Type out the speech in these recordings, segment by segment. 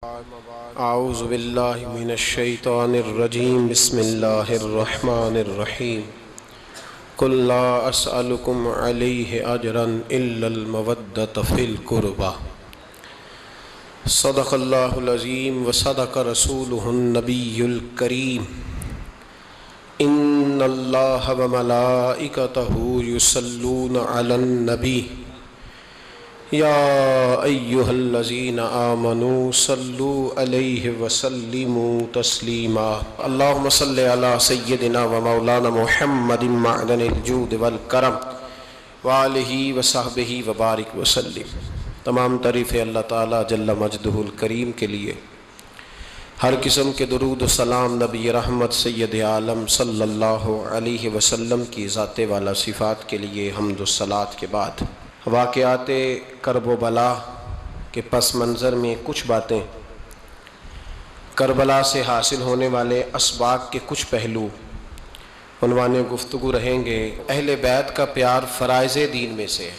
اعوذ باللہ من الشیطان الرجیم بسم اللہ الرحمن الرحیم قل لا اسألکم علیہ اجرا الا المودۃ فی القربى صدق اللہ العظیم وصدق رسولہ النبی الکریم ان اللہ وملائکتہ یصلون علی النبی یا ایہا الذین آمنوا صلوا علیہ وسلموا تسلیما اللہم صلی علی سیدنا و مولانا محمد معدن الجود والکرم وآلہ وصحبہ وبارک وسلم۔ تمام تعریف اللہ تعالیٰ جل مجدہ الکریم کے لیے، ہر قسم کے درود و سلام نبی رحمت سید عالم صلی اللہ علیہ وسلم کی ذات والا صفات کے لیے حمد و صلوات کے بعد واقعات کرب و بلا کے پس منظر میں کچھ باتیں، کربلا سے حاصل ہونے والے اسباق کے کچھ پہلو عنوان گفتگو رہیں گے۔ اہل بیت کا پیار فرائض دین میں سے ہے،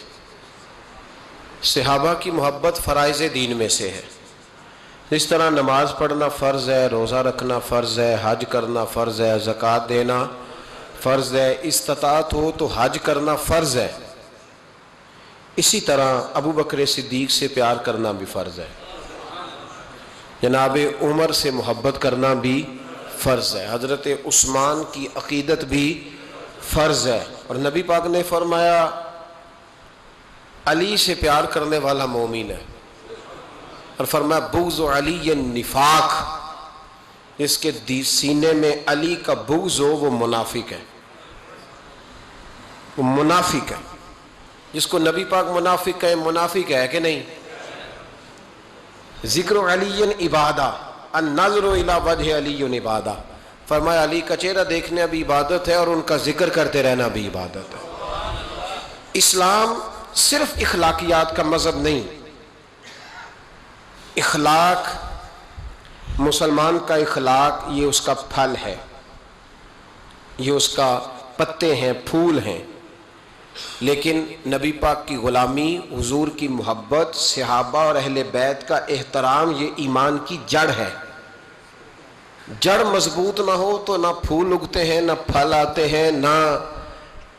صحابہ کی محبت فرائض دین میں سے ہے۔ جس طرح نماز پڑھنا فرض ہے، روزہ رکھنا فرض ہے، حج کرنا فرض ہے، زکوٰۃ دینا فرض ہے، استطاعت ہو تو حج کرنا فرض ہے، اسی طرح ابو بکر صدیق سے پیار کرنا بھی فرض ہے، جناب عمر سے محبت کرنا بھی فرض ہے، حضرت عثمان کی عقیدت بھی فرض ہے۔ اور نبی پاک نے فرمایا علی سے پیار کرنے والا مومن ہے، اور فرمایا بغض علی نفاق، جس کے سینے میں علی کا بغض ہو وہ منافق ہے، وہ منافق ہے۔ جس کو نبی پاک منافق منافق ہے کہ نہیں؟ ذکر علی عبادہ، النظر الی وجہ علی عبادہ، فرمایا علی کا چہرہ دیکھنا بھی عبادت ہے اور ان کا ذکر کرتے رہنا بھی عبادت ہے۔ اسلام صرف اخلاقیات کا مذہب نہیں، اخلاق، مسلمان کا اخلاق یہ اس کا پھل ہے، یہ اس کا پتے ہیں، پھول ہیں، لیکن نبی پاک کی غلامی، حضور کی محبت، صحابہ اور اہل بیت کا احترام یہ ایمان کی جڑ ہے۔ جڑ مضبوط نہ ہو تو نہ پھول اگتے ہیں، نہ پھل آتے ہیں، نہ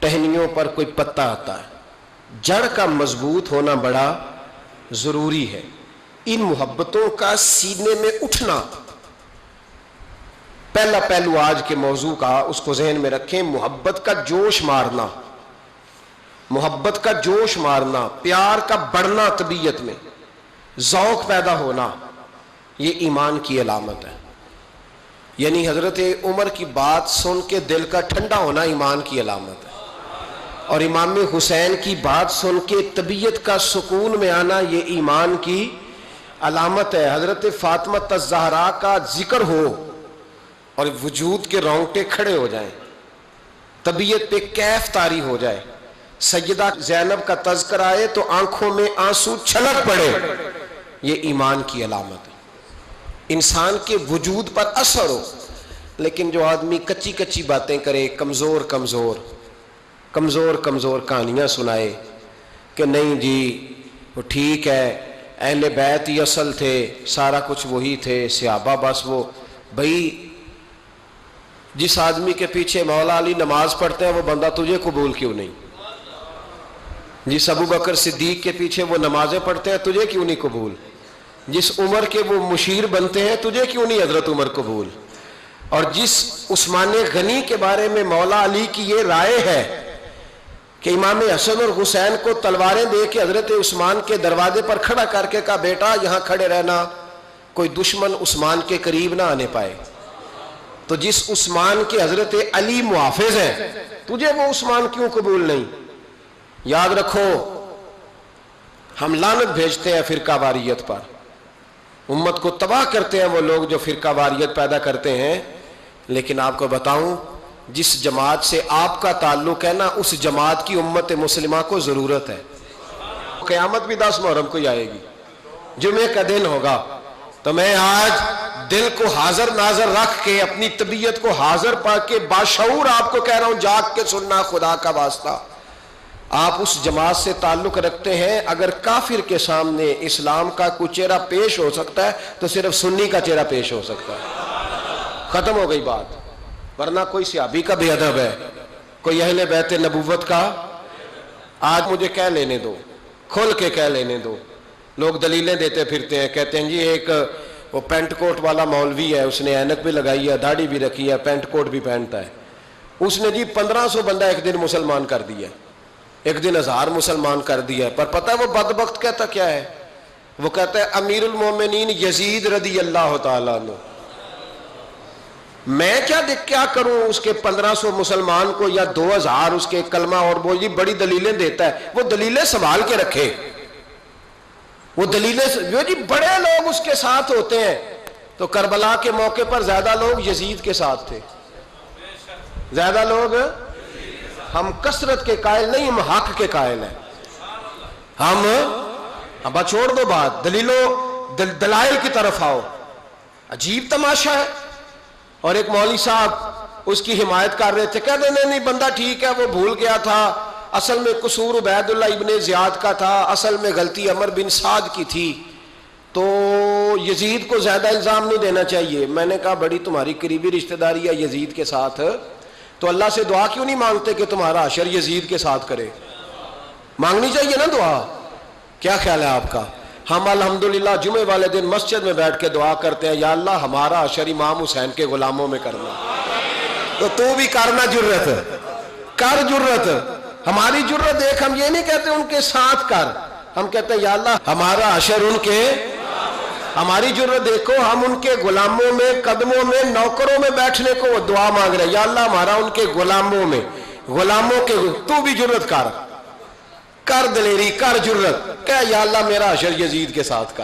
ٹہنیوں پر کوئی پتا آتا ہے۔ جڑ کا مضبوط ہونا بڑا ضروری ہے۔ ان محبتوں کا سینے میں اٹھنا، پہلا پہلو آج کے موضوع کا اس کو ذہن میں رکھیں، محبت کا جوش مارنا، محبت کا جوش مارنا، پیار کا بڑھنا، طبیعت میں ذوق پیدا ہونا، یہ ایمان کی علامت ہے۔ یعنی حضرت عمر کی بات سن کے دل کا ٹھنڈا ہونا ایمان کی علامت ہے، اور امام حسین کی بات سن کے طبیعت کا سکون میں آنا یہ ایمان کی علامت ہے۔ حضرت فاطمہ الزہرا کا ذکر ہو اور وجود کے رونگٹے کھڑے ہو جائیں، طبیعت پہ کیف طاری ہو جائے، سیدہ زینب کا تذکر آئے تو آنکھوں میں آنسو چھلک پڑے، یہ ایمان کی علامت ہے۔ انسان کے وجود پر اثر ہو، لیکن جو آدمی کچی کچی باتیں کرے، کمزور کمزور کہانیاں سنائے کہ نہیں جی وہ ٹھیک ہے، اہل بیت ہی اصل تھے، سارا کچھ وہی تھے، صحابہ بس وہ، بھئی جس آدمی کے پیچھے مولا علی نماز پڑھتے ہیں وہ بندہ تجھے قبول کیوں نہیں؟ جس ابو بکر صدیق کے پیچھے وہ نمازیں پڑھتے ہیں تجھے کیوں نہیں قبول؟ جس عمر کے وہ مشیر بنتے ہیں تجھے کیوں نہیں حضرت عمر قبول؟ اور جس عثمان غنی کے بارے میں مولا علی کی یہ رائے ہے کہ امام حسن اور حسین کو تلواریں دے کے حضرت عثمان کے دروازے پر کھڑا کر کے کہا بیٹا یہاں کھڑے رہنا، کوئی دشمن عثمان کے قریب نہ آنے پائے، تو جس عثمان کے حضرت علی محافظ ہیں تجھے وہ عثمان کیوں قبول نہیں؟ یاد رکھو، ہم لعنت بھیجتے ہیں فرقہ واریت پر، امت کو تباہ کرتے ہیں وہ لوگ جو فرقہ واریت پیدا کرتے ہیں، لیکن آپ کو بتاؤں جس جماعت سے آپ کا تعلق ہے نا، اس جماعت کی امت مسلمہ کو ضرورت ہے۔ قیامت بھی 10 محرم کو ہی آئے گی، جمعے کا دن ہوگا، تو میں آج دل کو حاضر ناظر رکھ کے، اپنی طبیعت کو حاضر پا کے باشعور آپ کو کہہ رہا ہوں، جاگ کے سننا خدا کا واسطہ، آپ اس جماعت سے تعلق رکھتے ہیں، اگر کافر کے سامنے اسلام کا کوئی چہرہ پیش ہو سکتا ہے تو صرف سنی کا چہرہ پیش ہو سکتا ہے، ختم ہو گئی بات۔ ورنہ کوئی صحابی کا بے ادب ہے، کوئی اہل بیت نبوت کا، آج مجھے کہہ لینے دو، کھول کے کہہ لینے دو۔ لوگ دلیلیں دیتے پھرتے ہیں، کہتے ہیں جی ایک وہ پینٹ کوٹ والا مولوی ہے، اس نے اینک بھی لگائی ہے، داڑھی بھی رکھی ہے، پینٹ کوٹ بھی پہنتا ہے، اس نے جی 1500 بندہ ایک دن مسلمان کر دیا، ایک دن 1000 مسلمان کر دیا۔ پر پتہ ہے وہ بدبخت کہتا کیا ہے؟ وہ کہتا ہے امیر المومنین یزید رضی اللہ تعالیٰ عنہ، میں کیا کروں اس کے 1500 مسلمان کو یا 2000 اس کے کلمہ، اور وہ جی بڑی دلیلیں دیتا ہے، وہ دلیلیں سنبھال کے رکھے، وہ دلیلیں جو جی بڑے لوگ اس کے ساتھ ہوتے ہیں۔ تو کربلا کے موقع پر زیادہ لوگ یزید کے ساتھ تھے، زیادہ لوگ، ہم کثرت کے قائل نہیں، ہم حق کے قائل ہیں، ہم اب چھوڑ دو بات، دلائل کی طرف آؤ۔ عجیب تماشا ہے۔ اور ایک مولوی صاحب اس کی حمایت کر رہے تھے، کہتے نہیں بندہ ٹھیک ہے، وہ بھول گیا تھا، اصل میں قصور عبید اللہ ابن زیاد کا تھا، اصل میں غلطی عمر بن سعد کی تھی، تو یزید کو زیادہ الزام نہیں دینا چاہیے۔ میں نے کہا بڑی تمہاری قریبی رشتہ داری ہے یزید کے ساتھ، تو اللہ سے دعا کیوں نہیں مانگتے کہ تمہارا حشر یزید کے ساتھ کرے؟ مانگنی چاہیے نا دعا۔ کیا خیال ہے آپ کا؟ ہم الحمدللہ جمعے والے دن مسجد میں بیٹھ کے دعا کرتے ہیں، یا اللہ ہمارا حشر امام حسین کے غلاموں میں کرنا۔ تو بھی کرنا، جرت کر، جرت ہماری جرت دیکھ، ہم یہ نہیں کہتے ان کے ساتھ کر، ہم کہتے ہیں یا اللہ ہمارا حشر ان کے، ہماری جرت دیکھو، ہم ان کے غلاموں میں، قدموں میں، نوکروں میں بیٹھنے کو وہ دعا مانگ رہے ہیں، یا اللہ ہمارا ان کے غلاموں میں، غلاموں کے، تو بھی جرت کر دلیری، کر جرت، کہ یا اللہ میرا حشر یزید کے ساتھ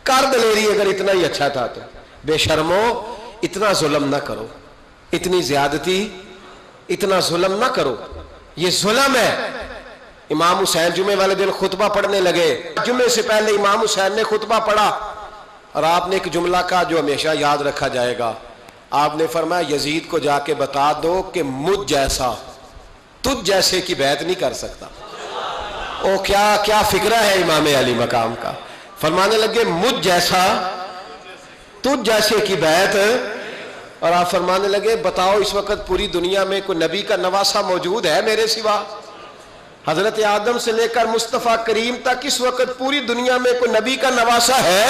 کر دلیری، اگر اتنا ہی اچھا تھا تو۔ بے شرمو، اتنا ظلم نہ کرو، اتنی زیادتی، اتنا ظلم نہ کرو، یہ ظلم ہے۔ امام حسین جمعے والے دن خطبہ پڑھنے لگے، جمعے سے پہلے امام حسین نے خطبہ پڑھا، اور آپ نے ایک جملہ کہا جو ہمیشہ یاد رکھا جائے گا۔ آپ نے فرمایا یزید کو جا کے بتا دو کہ مجھ جیسا تجھ جیسے کی بیعت نہیں کر سکتا۔ او کیا فکرہ ہے امام علی مقام کا۔ فرمانے لگے مجھ جیسا تجھ جیسے کی بیعت، اور آپ فرمانے لگے بتاؤ اس وقت پوری دنیا میں کوئی نبی کا نواسہ موجود ہے میرے سوا؟ حضرت آدم سے لے کر مصطفیٰ کریم تک اس وقت پوری دنیا میں کوئی نبی کا نواسہ ہے؟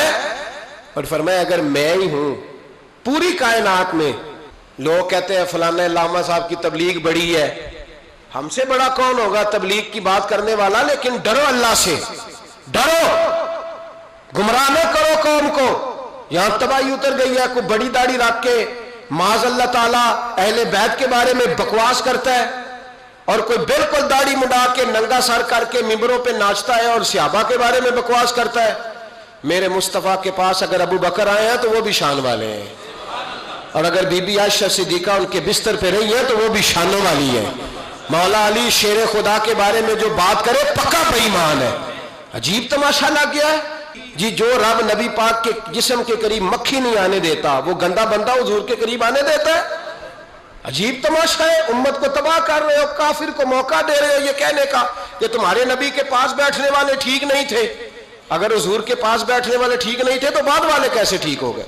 اور فرمایا اگر میں ہی ہوں پوری کائنات میں، لوگ کہتے ہیں فلانا علامہ صاحب کی تبلیغ بڑی ہے، ہم سے بڑا کون ہوگا تبلیغ کی بات کرنے والا؟ لیکن ڈرو اللہ سے، ڈرو، گمراہ نہ کرو قوم کو۔ یہاں تباہی اتر گئی ہے، کوئی بڑی داڑھی رکھ کے معاذ اللہ تعالیٰ اہل بیت کے بارے میں بکواس کرتا ہے، اور کوئی بالکل داڑھی مڈا کے ننگا سر کر کے ممبروں پہ ناچتا ہے اور صحابہ کے بارے میں بکواس کرتا ہے۔ میرے مصطفیٰ کے پاس اگر ابو بکر آئے ہیں تو وہ بھی شان والے ہیں، اور اگر بی بی عائشہ صدیقہ ان کے بستر پہ رہی ہے تو وہ بھی شانوں والی ہے۔ مولا علی شیر خدا کے بارے میں جو بات کرے پکا بے ایمان ہے۔ عجیب تماشا لگ گیا ہے جی، جو رب نبی پاک کے جسم کے قریب مکھی نہیں آنے دیتا، وہ گندا بندہ حضور کے قریب آنے دیتا ہے؟ عجیب تماشا ہے۔ امت کو تباہ کر رہے ہو، کافر کو موقع دے رہے ہو یہ کہنے کا کہ تمہارے نبی کے پاس بیٹھنے والے ٹھیک نہیں تھے۔ اگر حضور کے پاس بیٹھنے والے ٹھیک نہیں تھے تو بعد والے کیسے ٹھیک ہو گئے؟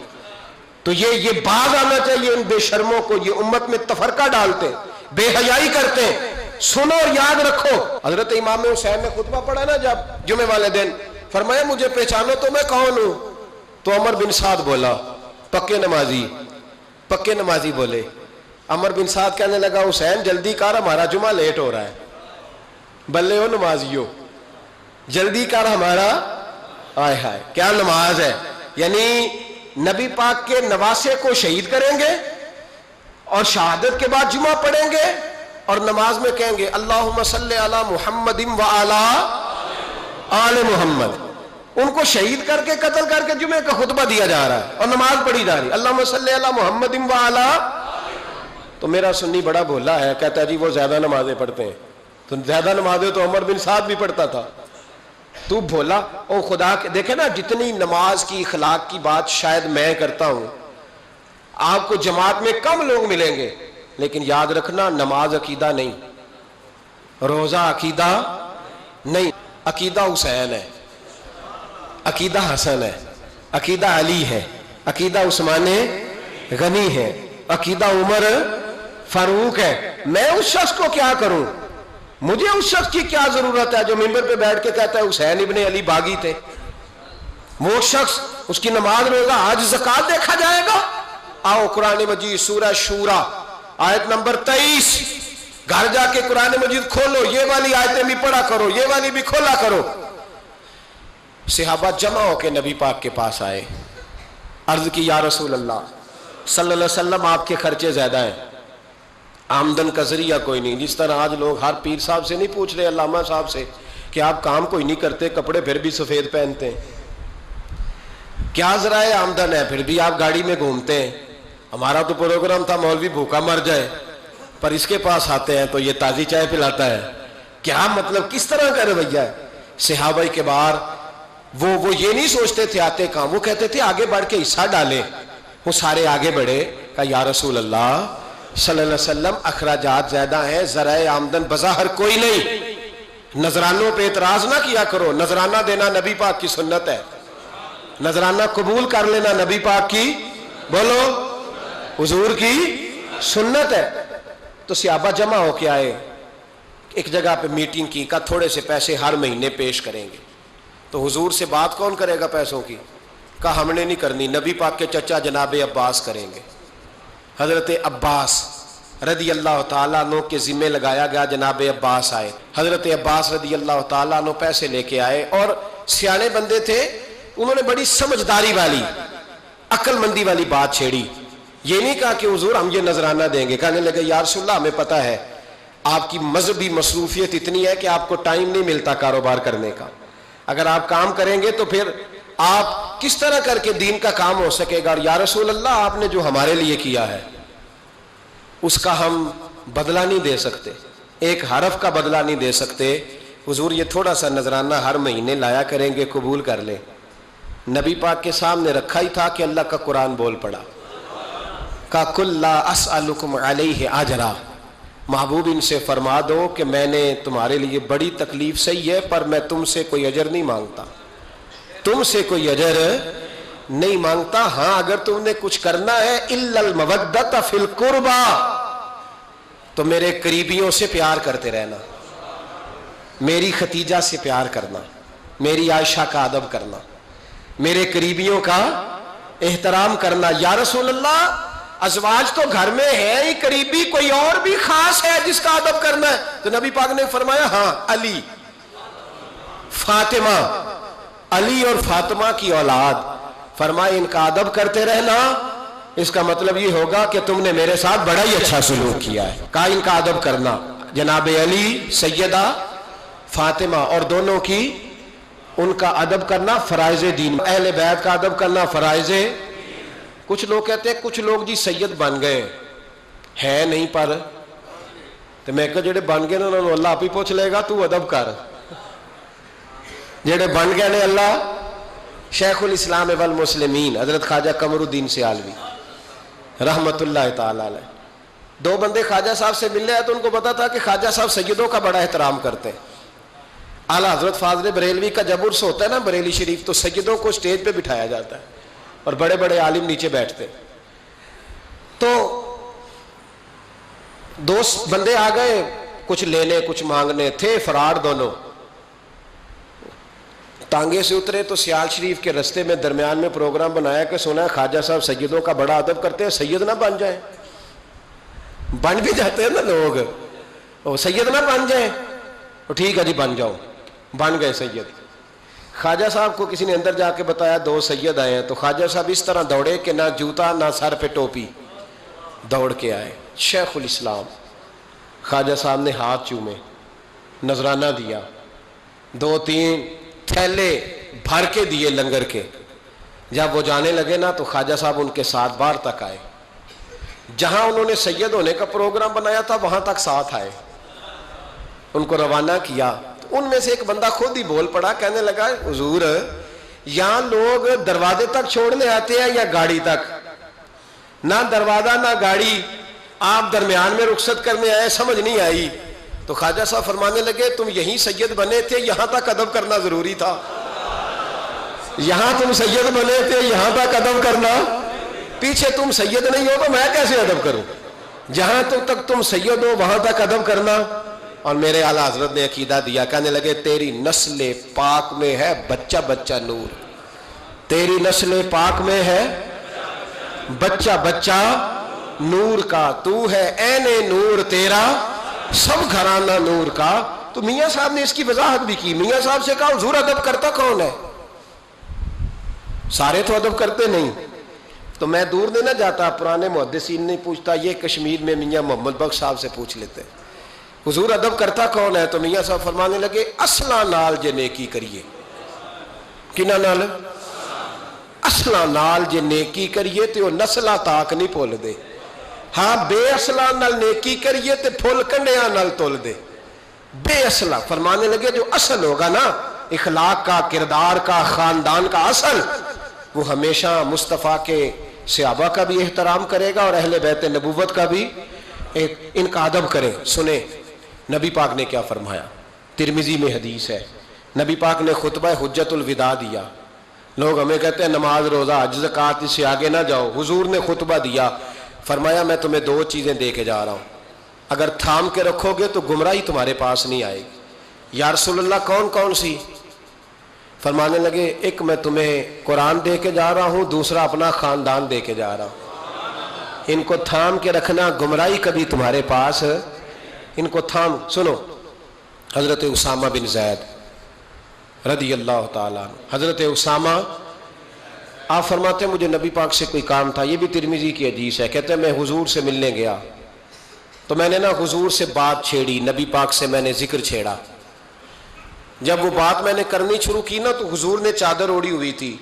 تو یہ باز آنا چاہیے ان بے شرموں کو، یہ امت میں تفرقہ ڈالتے، بے حیائی کرتے ہیں۔ سنو اور یاد رکھو، حضرت امام حسین نے خطبہ پڑھا نا جب جمعے والے دن، فرمایا مجھے پہچانو تو میں کون ہوں؟ تو عمر بن سعد بولا، پکے نمازی بولے۔ عمر بن سعد کہنے لگا حسین جلدی کر، ہمارا جمعہ لیٹ ہو رہا ہے۔ بلے ہو نمازیو، جلدی کر ہمارا، آئے ہائے کیا نماز ہے! یعنی نبی پاک کے نواسے کو شہید کریں گے اور شہادت کے بعد جمعہ پڑھیں گے اور نماز میں کہیں گے اللہم صلی علی محمد و علی آل محمد۔ ان کو شہید کر کے قتل کر کے جمعے کا خطبہ دیا جا رہا ہے اور نماز پڑھی جا رہی ہے اللہم صلی علی محمد و علی۔ تو میرا سنی بڑا بھولا ہے، کہتا ہے جی وہ زیادہ نمازیں پڑھتے ہیں۔ تو زیادہ نمازیں تو عمر بن سعد بھی پڑھتا تھا، تو بھولا۔ او خدا کے دیکھیں نا، جتنی نماز کی اخلاق کی بات شاید میں کرتا ہوں، آپ کو جماعت میں کم لوگ ملیں گے، لیکن یاد رکھنا نماز عقیدہ نہیں، روزہ عقیدہ نہیں، عقیدہ حسین ہے، عقیدہ حسن ہے، عقیدہ علی ہے، عقیدہ عثمان غنی ہے، عقیدہ عمر فاروق ہے. میں اس شخص کو کیا کروں؟ مجھے اس شخص کی کیا ضرورت ہے جو ممبر پہ بیٹھ کے کہتا ہے حسین ابن علی باغی تھے؟ وہ شخص، اس کی نماز روزہ حج زکات دیکھا جائے گا؟ آؤ قرآن مجید سورہ شورا آیت نمبر 23، گھر جا کے قرآن مجید کھولو، یہ والی آیتیں بھی پڑھا کرو، یہ والی بھی کھولا کرو. صحابہ جمع ہو کے نبی پاک کے پاس آئے، عرض کی یا رسول اللہ صلی اللہ علیہ وسلم آپ کے خرچے زیادہ ہیں، آمدن کا ذریعہ کوئی نہیں. جس طرح آج لوگ ہر پیر صاحب سے نہیں پوچھ رہے، علامہ صاحب سے، کہ آپ کام کوئی نہیں کرتے، کپڑے پھر بھی سفید پہنتے ہیں، کیا ذرائع آمدن ہے، پھر بھی آپ گاڑی میں گھومتے ہیں. ہمارا تو پروگرام تھا مولوی بھوکا مر جائے، پر اس کے پاس آتے ہیں تو یہ تازی چائے پلاتا ہے. کیا مطلب، کس طرح کا رویہ ہے؟ صحابہ کے بار وہ یہ نہیں سوچتے تھے آتے کام، وہ کہتے تھے آگے بڑھ کے حصہ ڈالیں. وہ سارے آگے بڑھے، کہا یا رسول اللہ صلی اللہ علیہ وسلم اخراجات زیادہ ہیں، ذرائع آمدن بظاہر کوئی نہیں، نذرانوں پہ اعتراض نہ کیا کرو. نذرانہ دینا نبی پاک کی سنت ہے، نذرانہ قبول کر لینا نبی پاک کی، بولو، حضور کی سنت ہے. تو صحابہ جمع ہو کے آئے، ایک جگہ پہ میٹنگ کی، کہا تھوڑے سے پیسے ہر مہینے پیش کریں گے. تو حضور سے بات کون کرے گا پیسوں کی؟ کہا ہم نے نہیں کرنی، نبی پاک کے چچا جناب عباس کریں گے. حضرت عباس رضی اللہ تعالیٰ عنہ کے ذمے لگایا گیا. جناب عباس آئے، حضرت عباس رضی اللہ تعالیٰ عنہ پیسے لے کے آئے، اور سیانے بندے تھے، انہوں نے بڑی سمجھداری والی، عقل مندی والی بات چھیڑی. یہ نہیں کہا کہ حضور ہم یہ نذرانہ دیں گے. کہنے لگے یا رسول اللہ ہمیں پتہ ہے آپ کی مذہبی مصروفیت اتنی ہے کہ آپ کو ٹائم نہیں ملتا کاروبار کرنے کا، اگر آپ کام کریں گے تو پھر آپ کس طرح کر کے دین کا کام ہو سکے گا. اور یا رسول اللہ آپ نے جو ہمارے لیے کیا ہے اس کا ہم بدلہ نہیں دے سکتے، ایک حرف کا بدلہ نہیں دے سکتے. حضور یہ تھوڑا سا نذرانہ ہر مہینے لایا کریں گے، قبول کر لیں. نبی پاک کے سامنے رکھا ہی تھا کہ اللہ کا قرآن بول پڑا، کا کل لا اسألکم علیہ اجرا، محبوب ان سے فرما دو کہ میں نے تمہارے لیے بڑی تکلیف سہی ہے، پر میں تم سے کوئی اجر نہیں مانگتا، تم سے کوئی اجر نہیں مانگتا. ہاں اگر تم نے کچھ کرنا ہے الا المودۃ فی القربى، تو میرے قریبیوں سے پیار کرتے رہنا، میری ختیجہ سے پیار کرنا، میری عائشہ کا ادب کرنا، میرے قریبیوں کا احترام کرنا. یا رسول اللہ ازواج تو گھر میں ہے ہی، قریبی کوئی اور بھی خاص ہے جس کا ادب کرنا ہے؟ تو نبی پاک نے فرمایا ہاں علی، فاطمہ، علی اور فاطمہ کی اولاد. فرمایا ان کا ادب کرتے رہنا، اس کا مطلب یہ ہوگا کہ تم نے میرے ساتھ بڑا ہی اچھا سلوک کیا ہے. کہا ان کا ادب کرنا، جناب علی، سیدہ فاطمہ، اور دونوں کی ان کا ادب کرنا فرائض دین، اہل بیت کا ادب کرنا فرائض. کچھ لوگ کہتے ہیں کچھ لوگ جی سید بن گئے ہے نہیں، پر تو میں کہ جڑے بن گئے نا انہوں نے اللہ آپ ہی پوچھ لے گا، تو ادب کر. جڑے بن گئے نے اللہ، شیخ الاسلام والمسلمین حضرت خواجہ قمر الدین سیالوی رحمت اللہ تعالی علیہ، دو بندے خواجہ صاحب سے ملنے آئے تو ان کو پتا تھا کہ خواجہ صاحب سیدوں کا بڑا احترام کرتے ہیں. اعلیٰ حضرت فاضل بریلوی کا جب عرس ہوتا ہے نا بریلی شریف، تو سیدوں کو اسٹیج پہ بٹھایا جاتا ہے اور بڑے بڑے عالم نیچے بیٹھتے. تو دو بندے آ گئے، کچھ لینے کچھ مانگنے، تھے فرار دونوں. تانگے سے اترے تو سیال شریف کے رستے میں درمیان میں پروگرام بنایا کہ سنا ہے خواجہ صاحب سیدوں کا بڑا ادب کرتے ہیں، سید نہ بن جائیں. بن بھی جاتے ہیں نا لوگ، وہ سید نہ بن جائیں. ٹھیک ہے جی بن جاؤ. بن گئے سید. خواجہ صاحب کو کسی نے اندر جا کے بتایا دو سید آئے ہیں، تو خواجہ صاحب اس طرح دوڑے کہ نہ جوتا نہ سر پہ ٹوپی، دوڑ کے آئے. شیخ الاسلام خواجہ صاحب نے ہاتھ چومے، نذرانہ دیا، 2-3 تھیلے بھر کے دیے لنگر کے. جب وہ جانے لگے نا تو خواجہ صاحب ان کے ساتھ بار تک آئے، جہاں انہوں نے سید ہونے کا پروگرام بنایا تھا وہاں تک ساتھ آئے، ان کو روانہ کیا. ان میں سے ایک بندہ خود ہی بول پڑا، کہنے لگا حضور یہاں لوگ دروازے تک چھوڑنے آتے ہیں یا گاڑی تک؟ نہ دروازہ نہ گاڑی، آپ درمیان میں رخصت کرنے آئے، سمجھ نہیں آئی. تو خواجہ صاحب فرمانے لگے تم یہیں سید بنے تھے، یہاں تک ادب کرنا ضروری تھا. یہاں تم سید بنے تھے، یہاں تک ادب کرنا، پیچھے تم سید نہیں ہو تو میں کیسے ادب کروں؟ جہاں تک تم سید ہو وہاں تک ادب کرنا. اور میرے اعلیٰ حضرت نے عقیدہ دیا، کہنے لگے تیری نسل پاک میں ہے بچہ بچہ نور، تیری نسل پاک میں ہے بچہ بچہ نور کا، تو ہے عین نور تیرا سب گھرانہ نور کا. تو میاں صاحب نے اس کی وضاحت بھی کی. میاں صاحب سے کہا حضور ادب کرتا کون ہے؟ سارے تو ادب کرتے نہیں. تو میں دور نہیں نہ جاتا، پرانے محدثین نہیں پوچھتا، یہ کشمیر میں میاں محمد بخش صاحب سے پوچھ لیتے حضور ادب کرتا کون ہے؟ تو میاں صاحب فرمانے لگے اصلا نال جے نیکی کریے. کنہ نال؟ اصلا نال جے نیکی کریے تو وہ نسلہ تاک نہیں پھول دے. ہاں بے اصلا نال نیکی کریے تو پھول کنڈیاں نال تول دے. بے اصلا فرمانے لگے جو اصل ہوگا نا اخلاق کا، کردار کا، خاندان کا اصل، وہ ہمیشہ مصطفیٰ کے صحابہ کا بھی احترام کرے گا اور اہل بیت نبوت کا بھی ان کا ادب کرے. سنیں نبی پاک نے کیا فرمایا. ترمذی میں حدیث ہے، نبی پاک نے خطبہ حجت الوداع دیا. لوگ ہمیں کہتے ہیں نماز روزہ حج زکوٰۃ اس سے آگے نہ جاؤ. حضور نے خطبہ دیا، فرمایا میں تمہیں دو چیزیں دے کے جا رہا ہوں، اگر تھام کے رکھو گے تو گمراہی تمہارے پاس نہیں آئے گی. یا رسول اللہ کون کون سی؟ فرمانے لگے ایک میں تمہیں قرآن دے کے جا رہا ہوں، دوسرا اپنا خاندان دے کے جا رہا ہوں. ان کو تھام کے رکھنا، گمراہی کبھی تمہارے پاس، ان کو تھام. سنو حضرت اسامہ بن زید رضی اللہ تعالیٰ عنہ، حضرت اسامہ آپ فرماتے ہیں مجھے نبی پاک سے کوئی کام تھا. یہ بھی ترمذی کی حدیث ہے. کہتے ہیں میں حضور سے ملنے گیا تو میں نے نا حضور سے بات چھیڑی، نبی پاک سے میں نے ذکر چھیڑا. جب وہ بات میں نے کرنی شروع کی نا تو حضور نے چادر اوڑی ہوئی تھی،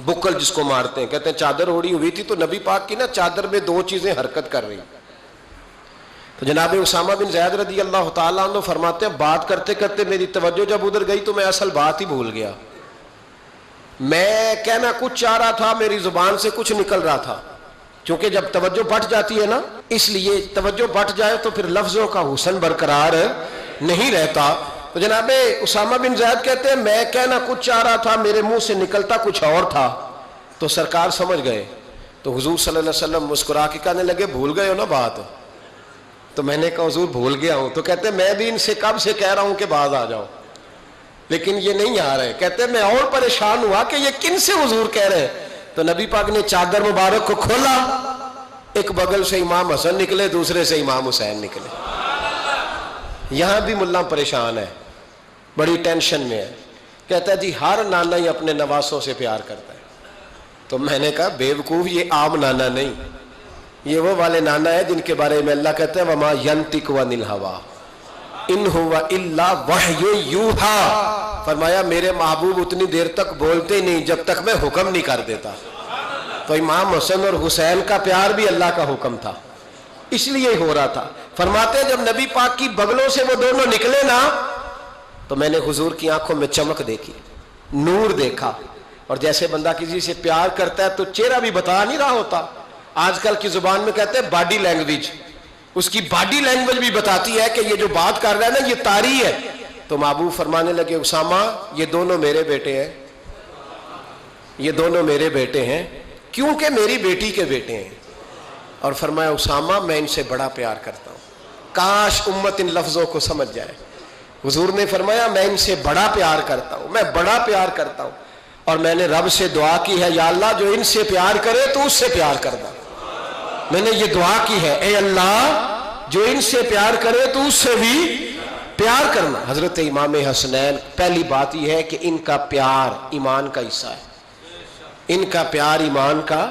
بکل جس کو مارتے ہیں، کہتے ہیں چادر اوڑی ہوئی تھی تو نبی پاک کی نا چادر میں دو چیزیں حرکت کر رہی. تو جناب اسامہ بن زید رضی اللہ تعالیٰ عنہ فرماتے ہیں بات کرتے کرتے میری توجہ جب ادھر گئی تو میں اصل بات ہی بھول گیا. میں کہنا کچھ چاہ رہا تھا، میری زبان سے کچھ نکل رہا تھا. کیونکہ جب توجہ بٹ جاتی ہے نا، اس لیے توجہ بٹ جائے تو پھر لفظوں کا حسن برقرار نہیں رہتا. تو جناب اسامہ بن زید کہتے ہیں میں کہنا کچھ چاہ رہا تھا، میرے منہ سے نکلتا کچھ اور تھا. تو سرکار سمجھ گئے. تو حضور صلی اللہ علیہ وسلم مسکرا کے کہنے لگے بھول گئے ہو نا بات؟ تو میں نے کہا حضور بھول گیا ہوں. تو کہتے ہیں میں بھی ان سے کب سے کہہ رہا ہوں کہ باز آ جاؤ، لیکن یہ نہیں آ رہے. کہتے ہیں میں اور پریشان ہوا کہ یہ کن سے حضور کہہ رہے ہیں. تو نبی پاک نے چادر مبارک کو کھولا، ایک بغل سے امام حسن نکلے، دوسرے سے امام حسین نکلے. یہاں بھی ملا پریشان ہے، بڑی ٹینشن میں ہے. کہتا ہے جی ہر نانا ہی اپنے نواسوں سے پیار کرتا ہے. تو میں نے کہا بے وقوف، یہ عام نانا نہیں، یہ وہ والے نانا ہے جن کے بارے میں اللہ کہتا ہے وما ینطق عن الہویٰ ان ہوا الا وحی یوحیٰ. فرمایا میرے محبوب اتنی دیر تک بولتے نہیں جب تک میں حکم نہیں کر دیتا. تو امام حسن اور حسین کا پیار بھی اللہ کا حکم تھا، اس لیے ہو رہا تھا. فرماتے ہیں جب نبی پاک کی بغلوں سے وہ دونوں نکلے نا تو میں نے حضور کی آنکھوں میں چمک دیکھی، نور دیکھا. اور جیسے بندہ کسی سے پیار کرتا ہے تو چہرہ بھی بتا نہیں رہا ہوتا. آج کل کی زبان میں کہتے ہیں باڈی لینگویج، اس کی باڈی لینگویج بھی بتاتی ہے کہ یہ جو بات کر رہا ہے نا یہ طاری ہے. تو محبوب فرمانے لگے اسامہ یہ دونوں میرے بیٹے ہیں، یہ دونوں میرے بیٹے ہیں کیونکہ میری بیٹی کے بیٹے ہیں. اور فرمایا اسامہ میں ان سے بڑا پیار کرتا ہوں. کاش امت ان لفظوں کو سمجھ جائے. حضور نے فرمایا میں ان سے بڑا پیار کرتا ہوں، میں بڑا پیار کرتا ہوں. اور میں نے رب سے دعا کی ہے یا اللہ جو ان سے پیار کرے تو اس سے پیار کرنا. میں نے یہ دعا کی ہے اے اللہ جو ان سے پیار کرے تو اس سے بھی پیار کرنا. حضرت امام حسنین پہلی بات یہ ہے کہ ان کا پیار ایمان کا حصہ ہے. ان کا پیار ایمان کا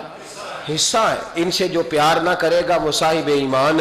حصہ ہے. ان سے جو پیار نہ کرے گا وہ صاحب ایمان